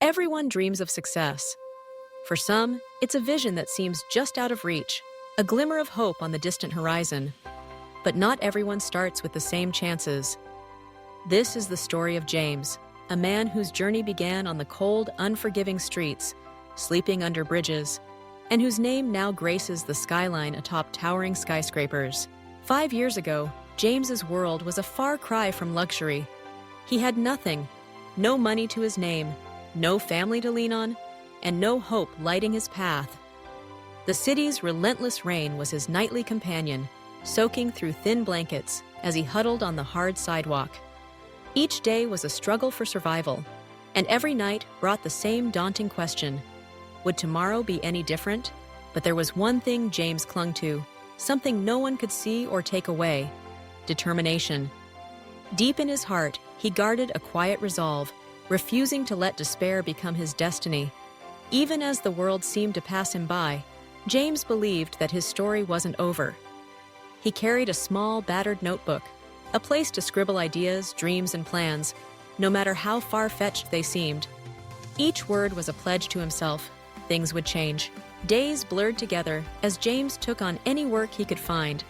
Everyone dreams of success. For some, it's a vision that seems just out of reach, a glimmer of hope on the distant horizon. But not everyone starts with the same chances. This is the story of James, a man whose journey began on the cold, unforgiving streets, sleeping under bridges, and whose name now graces the skyline atop towering skyscrapers. 5 years ago, James's world was a far cry from luxury. He had nothing, no money to his name, no family to lean on, and no hope lighting his path. The city's relentless rain was his nightly companion, soaking through thin blankets as he huddled on the hard sidewalk. Each day was a struggle for survival, and every night brought the same daunting question: would tomorrow be any different? But there was one thing James clung to, something no one could see or take away: determination. Deep in his heart, he guarded a quiet resolve, refusing to let despair become his destiny. Even as the world seemed to pass him by, James believed that his story wasn't over. He carried a small, battered notebook, a place to scribble ideas, dreams, and plans, no matter how far-fetched they seemed. Each word was a pledge to himself. Things would change. Days blurred together as James took on any work he could find.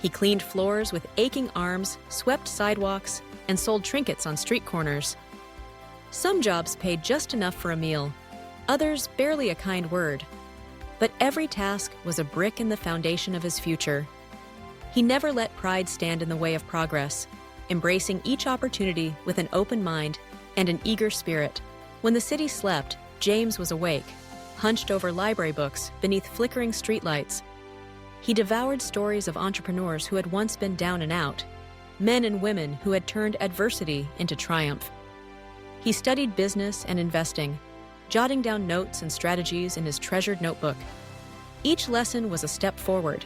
He cleaned floors with aching arms, swept sidewalks, and sold trinkets on street corners. Some jobs paid just enough for a meal, others barely a kind word. But every task was a brick in the foundation of his future. He never let pride stand in the way of progress, embracing each opportunity with an open mind and an eager spirit. When the city slept, James was awake, hunched over library books beneath flickering streetlights. He devoured stories of entrepreneurs who had once been down and out, men and women who had turned adversity into triumph. He studied business and investing, jotting down notes and strategies in his treasured notebook. Each lesson was a step forward,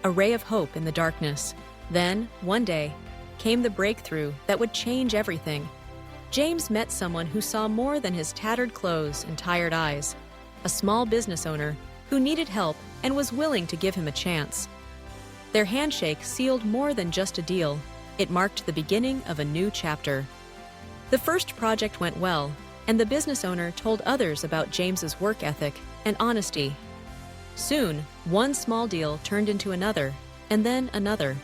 a ray of hope in the darkness. Then, one day, came the breakthrough that would change everything. James met someone who saw more than his tattered clothes and tired eyes, a small business owner who needed help and was willing to give him a chance. Their handshake sealed more than just a deal. It marked the beginning of a new chapter. The first project went well, and the business owner told others about James's work ethic and honesty. Soon, one small deal turned into another, and then another.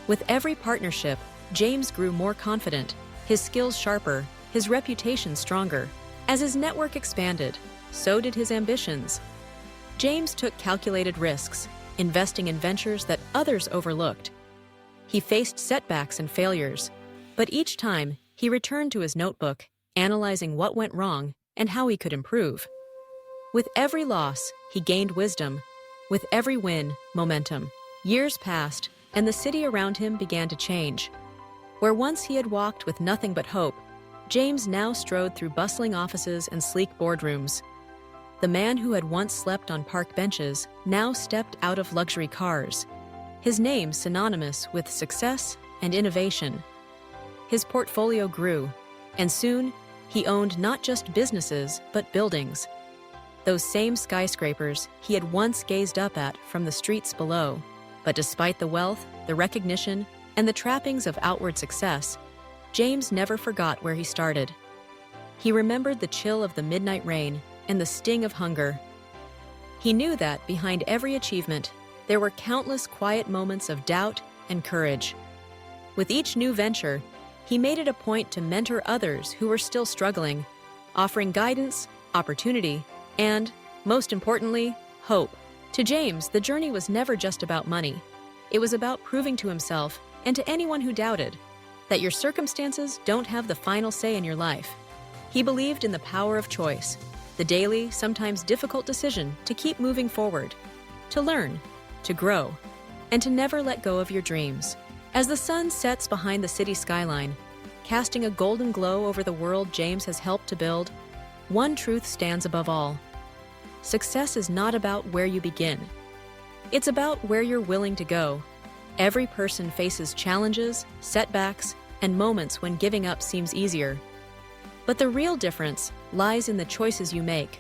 With every partnership, James grew more confident, his skills sharper, his reputation stronger. As his network expanded, so did his ambitions. James took calculated risks, investing in ventures that others overlooked. He faced setbacks and failures, but each time he returned to his notebook, analyzing what went wrong and how he could improve. With every loss, he gained wisdom. With every win, momentum. Years passed, and the city around him began to change. Where once he had walked with nothing but hope, James now strode through bustling offices and sleek boardrooms. The man who had once slept on park benches now stepped out of luxury cars, his name synonymous with success and innovation. His portfolio grew, and soon he owned not just businesses but buildings. Those same skyscrapers he had once gazed up at from the streets below. But despite the wealth, the recognition, and the trappings of outward success, James never forgot where he started. He remembered the chill of the midnight rain and the sting of hunger. He knew that behind every achievement, there were countless quiet moments of doubt and courage. With each new venture, he made it a point to mentor others who were still struggling, offering guidance, opportunity, and, most importantly, hope. To James, the journey was never just about money. It was about proving to himself, and to anyone who doubted, that your circumstances don't have the final say in your life. He believed in the power of choice, the daily, sometimes difficult decision to keep moving forward, to learn, to grow, and to never let go of your dreams. As the sun sets behind the city skyline, casting a golden glow over the world James has helped to build, one truth stands above all. Success is not about where you begin. It's about where you're willing to go. Every person faces challenges, setbacks, and moments when giving up seems easier. But the real difference lies in the choices you make.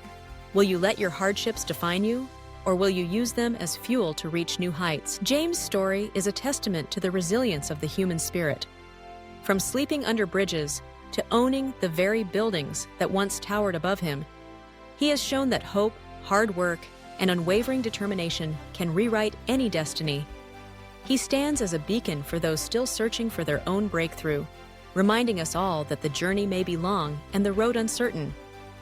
Will you let your hardships define you, or will you use them as fuel to reach new heights? James' story is a testament to the resilience of the human spirit. From sleeping under bridges to owning the very buildings that once towered above him. He has shown that hope, hard work, and unwavering determination can rewrite any destiny. He stands as a beacon for those still searching for their own breakthrough, reminding us all that the journey may be long and the road uncertain,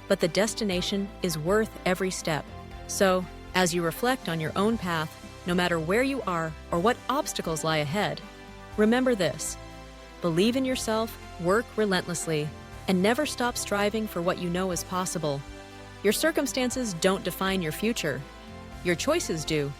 but the destination is worth every step. So, as you reflect on your own path, no matter where you are or what obstacles lie ahead, remember this: believe in yourself, work relentlessly, and never stop striving for what you know is possible. Your circumstances don't define your future. Your choices do.